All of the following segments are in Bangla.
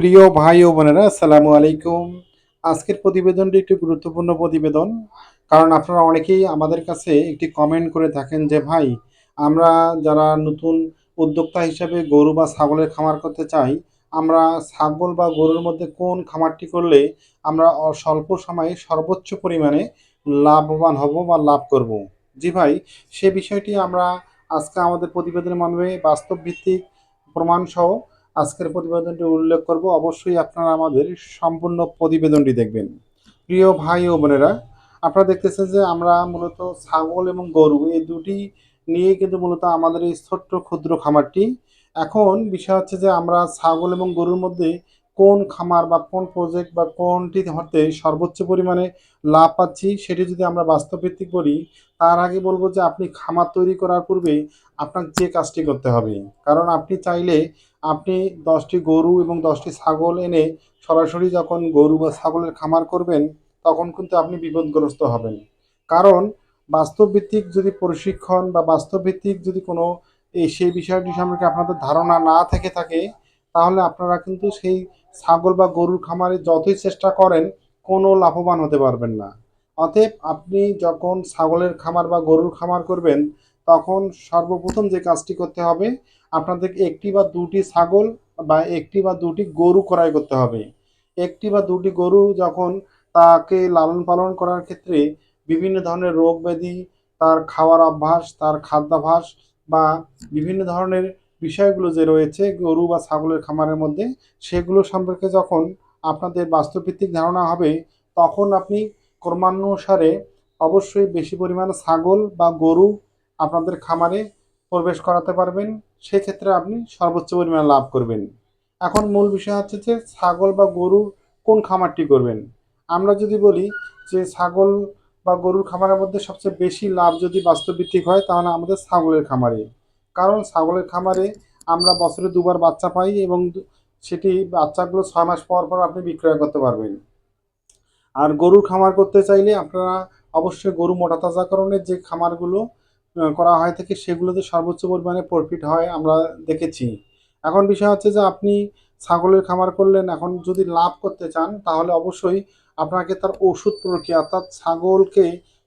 প্রিয় ভাই ও বোনেরা, আসসালামু আলাইকুম। আজকের প্রতিবেদনটি একটি গুরুত্বপূর্ণ প্রতিবেদন। কারণ আপনারা অনেকেই আমাদের কাছে একটি কমেন্ট করে থাকেন যে ভাই, আমরা যারা নতুন উদ্যোক্তা হিসাবে গরু বা ছাগলের খামার করতে চাই, আমরা ছাগল বা গরুর মধ্যে কোন খামারটি করলে আমরা স্বল্প সময়ে সর্বোচ্চ পরিমাণে লাভবান হব বা লাভ করব। জি ভাই, সে বিষয়টি আমরা আজকে আমাদের প্রতিবেদনের মাধ্যমে বাস্তব ভিত্তিক প্রমাণসহ আজকের প্রতিবেদনটি উল্লেখ করব। অবশ্যই আপনারা আমাদের সম্পূর্ণ প্রতিবেদনটি দেখবেন। প্রিয় ভাই ও বোনেরা, আপনারা দেখতেছেন যে আমরা মূলত ছাগল এবং গরু এই দুটি নিয়ে কিন্তু মূলত আমাদের এই ছোট্ট ক্ষুদ্র খামারটি। এখন বিষয় হচ্ছে যে আমরা ছাগল এবং গরুর মধ্যে কোন খামার বা কোন প্রজেক্ট বা কোনটি হতে সর্বোচ্চ পরিমাণে লাভ পাচ্ছি সেটি যদি আমরা বাস্তব ভিত্তিক বলি, তার আগে বলবো যে আপনি খামার তৈরি করার পূর্বে আপনার যে কাজটি করতে হবে। কারণ আপনি চাইলে আপনি ১০টি গরু এবং ১০টি ছাগল এনে সরাসরি যখন গরু বা ছাগলের খামার করবেন, তখন কিন্তু আপনি বিপদগ্রস্ত হবেন। কারণ বাস্তবভিত্তিক যদি প্রশিক্ষণ বা বাস্তবভিত্তিক যদি কোনো সেই বিষয়টি সম্পর্কে আপনাদের ধারণা না থেকে থাকে, তাহলে আপনারা কিন্তু সেই ছাগল বা গরুর খামারে যতই চেষ্টা করেন, কোনো লাভবান হতে পারবেন না। অতএব আপনি যখন ছাগলের খামার বা গরুর খামার করবেন, তখন সর্বপ্রথম যে কাজটি করতে হবে, আপনাদেরকে একটি বা দুটি ছাগল বা একটি বা দুটি গরু ক্রয় করতে হবে। একটি বা দুটি গরু যখন তাকে লালন পালন করার ক্ষেত্রে বিভিন্ন ধরনের রোগ ব্যাধি, তার খাওয়ার অভ্যাস, তার খাদ্যাভ্যাস বা বিভিন্ন ধরনের বিষয়গুলো যে রয়েছে গরু বা ছাগলের খামারের মধ্যে, সেগুলো সম্পর্কে যখন আপনাদের বাস্তবভিত্তিক ধারণা হবে, তখন আপনি ক্রমানুসারে অবশ্যই বেশি পরিমাণে ছাগল বা গরু আপনাদের খামারে প্রবেশ করাতে পারবেন। সেক্ষেত্রে আপনি সর্বোচ্চ পরিমাণে লাভ করবেন। এখন মূল বিষয় হচ্ছে যে ছাগল বা গরুর কোন খামারটি করবেন। আমরা যদি বলি যে ছাগল বা গরুর খামারের মধ্যে সবচেয়ে বেশি লাভ যদি বাস্তবভিত্তিক হয়, তাহলে আমাদের ছাগলের খামারে। কারণ ছাগলের খামারে আমরা বছরে দুবার বাচ্চা পাই এবং সেটি বাচ্চাগুলো ৬ মাস পর পর আপনি বিক্রয় করতে পারবেন। আর গরুর খামার করতে চাইলে আপনারা অবশ্যই গরু মোটাতাজাকরণের যে খামারগুলো করা হয় থাকে, সেগুলোতে সর্বোচ্চ পরিমাণে প্রফিট হয় আমরা দেখেছি। এখন বিষয় হচ্ছে যে আপনি ছাগলের খামার করলেন, এখন যদি লাভ করতে চান তাহলে অবশ্যই আপনাকে তার ওষুধ প্রক্রিয়া, অর্থাৎ ছাগলকে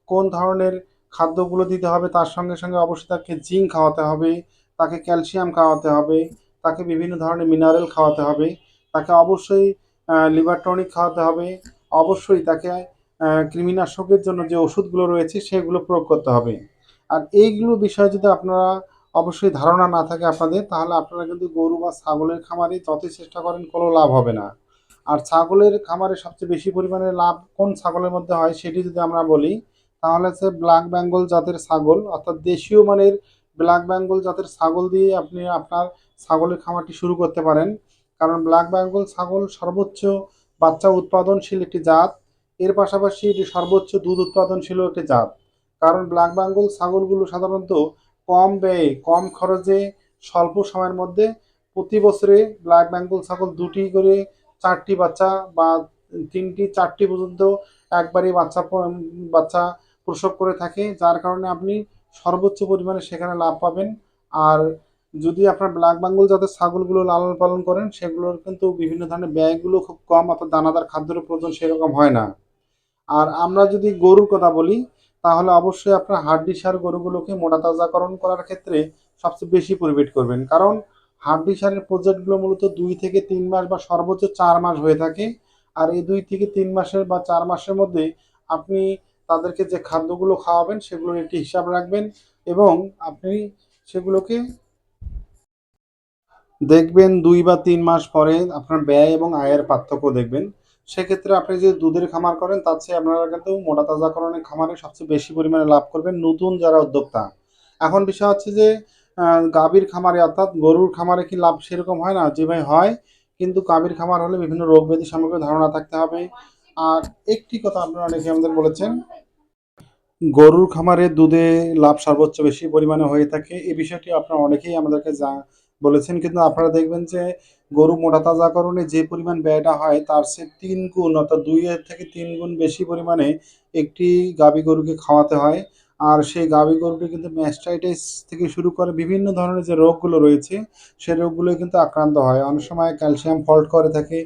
কোন ধরনের খাদ্যগুলো দিতে হবে, তার সঙ্গে সঙ্গে অবশ্যই তাকে জিঙ্ক খাওয়াতে হবে, তাকে ক্যালসিয়াম খাওয়াতে হবে, তাকে বিভিন্ন ধরনের মিনারেল খাওয়াতে হবে, তাকে অবশ্যই লিভার টনিক খাওয়াতে হবে, অবশ্যই তাকে কৃমিনাশকের জন্য যে ওষুধগুলো রয়েছে সেগুলো প্রয়োগ করতে হবে। আর এইগুলো বিষয়ে যদি আপনারা অবশ্যই ধারণা না থাকে আপনাদের, তাহলে আপনারা কিন্তু গরু বা ছাগলের খামারে যতই চেষ্টা করেন কোনো লাভ হবে না। আর ছাগলের খামারে সবচেয়ে বেশি পরিমাণে লাভ কোন ছাগলের মধ্যে হয় সেটি যদি আমরা বলি, তাহলে হচ্ছে ব্ল্যাক বেঙ্গল জাতের ছাগল, অর্থাৎ দেশীয় মানের ব্ল্যাক বেঙ্গল জাতের ছাগল দিয়ে আপনি আপনার ছাগলের খামারটি শুরু করতে পারেন। কারণ ব্ল্যাক বেঙ্গল ছাগল সর্বোচ্চ বাচ্চা উৎপাদনশীল একটি জাত। এর পাশাপাশি এটি সর্বোচ্চ দুধ উৎপাদনশীল একটি জাত। কারণ ব্ল্যাক বেঙ্গল ছাগলগুলো সাধারণত কম ব্যয়ে, কম খরচে, স্বল্প সময়ের মধ্যে প্রতি বছরে ব্ল্যাক বেঙ্গল ছাগল ২টি করে ৪টি বাচ্চা বা ৩টি ৪টি পর্যন্ত একবারই বাচ্চা প্রসব করে থাকে, যার কারণে আপনি সর্বোচ্চ পরিমাণে সেখানে লাভ পাবেন। আর যদি আপনার ব্ল্যাক বেঙ্গল জাতের ছাগলগুলো লালন পালন করেন, সেগুলোর কিন্তু বিভিন্ন ধরনের ব্যয়গুলো খুব কম, অর্থাৎ দানাদার খাদ্যের প্রয়োজন সেরকম হয় না। আর আমরা যদি গরুর কথা বলি, তাহলে অবশ্যই আপনার হাড্ডিসার গরুগুলোকে মোটাতাজাকরণ করার ক্ষেত্রে সবচেয়ে বেশি প্রফিট করবেন। কারণ হাড্ডিসারের প্রজেক্টগুলো মূলত ২ থেকে ৩ মাস বা সর্বোচ্চ ৪ মাস হয়ে থাকে। আর এই ২ থেকে ৩ মাসের বা ৪ মাসের মধ্যে আপনি তাদেরকে যে খাদ্যগুলো খাওয়াবেন সেগুলোর একটি হিসাব রাখবেন এবং আপনি সেগুলোকে দেখবেন ২ বা ৩ মাস পরে আপনার ব্যয় এবং আয়ের পার্থক্য দেখবেন। সেক্ষেত্রে আপনি যদি দুধের খামার করেন, তার চেয়ে আপনারা কিন্তু মোটা তাজাকরণের খামারে সবচেয়ে বেশি পরিমাণে লাভ করবেন নতুন যারা উদ্যোক্তা। এখন বিষয় হচ্ছে যে গাভীর খামারে, অর্থাৎ গরুর খামারে কি লাভ সেরকম হয় না? জি ভাই হয়। কিন্তু গাভীর খামার হলে বিভিন্ন রোগ ব্যাধি সম্পর্কে ধারণা থাকতে হবে। আর একটি কথা আপনারা অনেকে আমাদের বলেছেন, গরুর খামারে দুধে লাভ সর্বোচ্চ বেশি পরিমাণে হয়ে থাকে। এই বিষয়টি আপনারা অনেকেই আমাদেরকে বলেছেন। কিন্তু আপনারা দেখবেন যে গরু মোটাতাজাকরণে যে পরিমাণ ব্যয়টা হয় তার চেয়ে ৩ গুণ, অর্থাৎ ২ এর থেকে ৩ গুণ বেশি পরিমাণে একটি গাভী গরুকে খাওয়াতে হয়। আর সেই গাভী গরুটি কিন্তু ম্যাস্টাইটিস থেকে শুরু করে বিভিন্ন ধরনের যে রোগগুলো রয়েছে সেই রোগগুলো কিন্তু আক্রান্ত হয়। অনেক সময় ক্যালসিয়াম ফল্ট করে থাকে।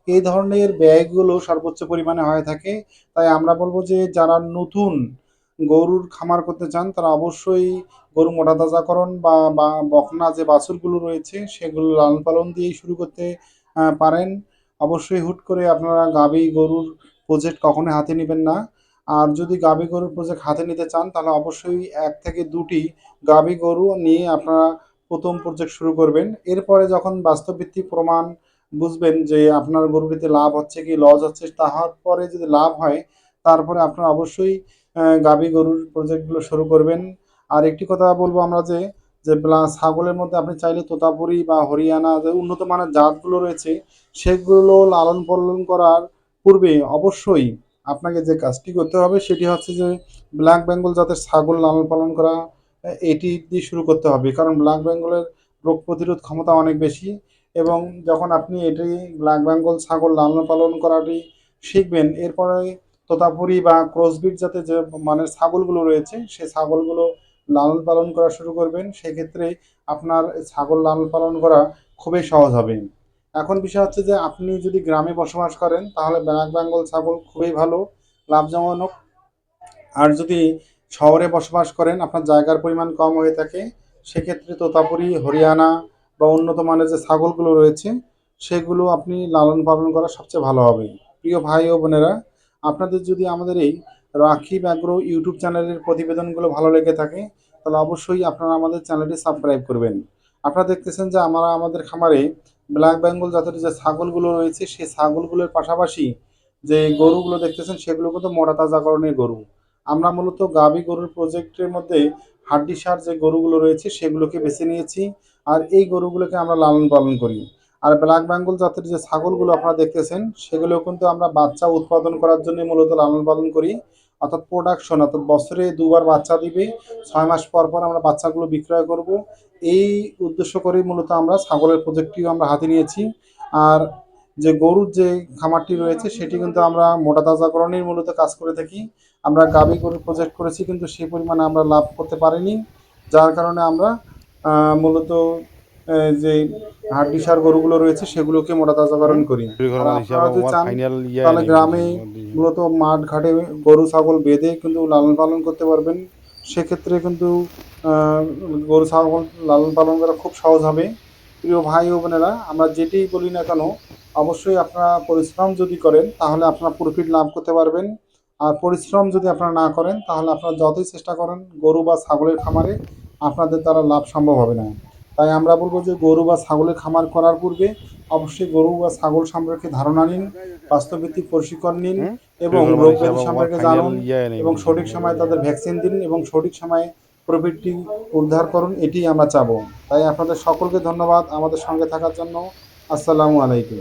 এই ধরনের ব্যয়গুলো সর্বোচ্চ পরিমাণে হয়ে থাকে। তাই আমরা বলব যে যারা নতুন গরুর খামার করতে চান তারা অবশ্যই গরু মোটা তাজাকরণ বা বকনা যে বাছুরগুলো রয়েছে সেগুলো লালন পালন দিয়েই শুরু করতে পারেন। অবশ্যই হুট করে আপনারা গাভী গরুর প্রজেক্ট কখনোই হাতে নেবেন না। আর যদি গাভী গরুর প্রজেক্ট হাতে নিতে চান তাহলে অবশ্যই ১ থেকে ২ টি গাভী গরু নিয়ে আপনারা ১ম প্রজেক্ট শুরু করবেন। এরপরে যখন বাস্তবভিত্তিক প্রমাণ বুঝবেন যে আপনার গরুটিতে লাভ হচ্ছে কি লস হচ্ছে, তারপরে যদি লাভ হয় তারপরে আপনারা অবশ্যই গাভী গরুর প্রজেক্টগুলো শুরু করবেন। আর একটি কথা বলব আমরা যে ছাগলের মধ্যে আপনি চাইলে তোতাপুরি বা হরিয়ানা যে উন্নত মানের জাতগুলো রয়েছে সেগুলো লালন পালন করার পূর্বে অবশ্যই আপনাকে যে কাজটি করতে হবে সেটি হচ্ছে যে ব্ল্যাক বেঙ্গল জাতের ছাগল লালন পালন করা। এটি দিয়ে শুরু করতে হবে, কারণ ব্ল্যাক বেঙ্গলের রোগ প্রতিরোধ ক্ষমতা অনেক বেশি। এবং যখন আপনি এটি ব্ল্যাক বেঙ্গল ছাগল লালন পালন করাটি শিখবেন, এরপরে তোতাপুরি বা ক্রসবিট জাতের যে মানের ছাগলগুলো রয়েছে সেই ছাগলগুলো লালন পালন করা শুরু করবেন। সেক্ষেত্রে আপনার ছাগল লালন পালন করা খুবই সহজ হবে। এখন বিষয় হচ্ছে যে আপনি যদি গ্রামে বসবাস করেন তাহলে ব্ল্যাক বেঙ্গল ছাগল খুবই ভালো, লাভজনক। আর যদি শহরে বসবাস করেন আপনার জায়গার পরিমাণ কম হয়ে থাকে সেক্ষেত্রে তোতাপুরি হরিয়ানা বা উন্নত মানের যে ছাগলগুলো রয়েছে সেগুলো আপনি লালন পালন করা সবচেয়ে ভালো হবে। প্রিয় ভাই ও বোনেরা, আপনাদের যদি আমাদের এই রাখি ব্যাগ্রো ইউটিউব চ্যানেলের প্রতিবেদনগুলো ভালো লেগে থাকে তাহলে অবশ্যই আপনারা আমাদের চ্যানেলটি সাবস্ক্রাইব করবেন। আপনারা দেখতেছেন যে আমরা আমাদের খামারে ব্ল্যাক বেঙ্গল জাতের যে ছাগলগুলো রয়েছে সেই ছাগলগুলোর পাশাপাশি যে গরুগুলো দেখতেছেন সেগুলো কিন্তু মোটা তাজাকরণের গরু। আমরা মূলত গাভী গরুর প্রজেক্টের মধ্যে হাড্ডিসার যে গরুগুলো রয়েছে সেগুলোকে বেছে নিয়েছি। আর এই গরুগুলোকে আমরা লালন পালন করি। আর ব্ল্যাক বেঙ্গল জাতের যে ছাগলগুলো আপনারা দেখতেছেন সেগুলো কিন্তু আমরা বাচ্চা উৎপাদন করার জন্য মূলত লালন পালন করি। অর্থাৎ প্রোডাকশন, অর্থাৎ বছরে ২ বার বাচ্চা দিবে, ৬ মাস পর পর আমরা বাচ্চাগুলো বিক্রয় করব। এই উদ্দেশ্য করেই মূলত আমরা ছাগলের প্রজেক্টটিও আমরা হাতে নিয়েছি। আর যে গরুর যে খামারটি রয়েছে সেটি কিন্তু আমরা মোটা তাজাকরণের মূলত কাজ করে থাকি। আমরা গাভী গরুর প্রজেক্ট করেছি কিন্তু সেই পরিমাণে আমরা লাভ করতে পারিনি, যার কারণে আমরা মূলত যে হাড্ডিসার গরুগুলো রয়েছে সেগুলোকে মোটা তাজাকরণ করি। আর আপনারা যদি চান তাহলে গ্রামে মূলত মাঠ ঘাটে গরু ছাগল বেঁধে কিন্তু লালন পালন করতে পারবেন। সেক্ষেত্রে কিন্তু আহ, গরু ছাগল লালন পালন করা খুব সহজ হবে। প্রিয় ভাই ও বোনেরা, আমরা যেটি বলি না কেন অবশ্যই আপনারা পরিশ্রম যদি করেন তাহলে আপনারা প্রফিট লাভ করতে পারবেন। আর পরিশ্রম যদি আপনারা না করেন তাহলে আপনারা যতই চেষ্টা করেন গরু বা ছাগলের খামারে আপনাদের দ্বারা লাভ সম্ভব হবে না। তাই আমরা বলবো যে গরু বা ছাগলের খামার করার পূর্বে অবশ্যই গরু বা ছাগল সম্পর্কে ধারণা নিন, বাস্তবভিত্তিক প্রশিক্ষণ নিন এবং রোগ ব্যাধি সম্পর্কে জানুন এবং সঠিক সময়ে তাদের ভ্যাকসিন দিন এবং সঠিক সময়ে প্রফিটটি উদ্ধার করুন, এটি আমরা চাবো। তাই আপনাদের সকলকে ধন্যবাদ আমাদের সঙ্গে থাকার জন্য। আসসালামু আলাইকুম।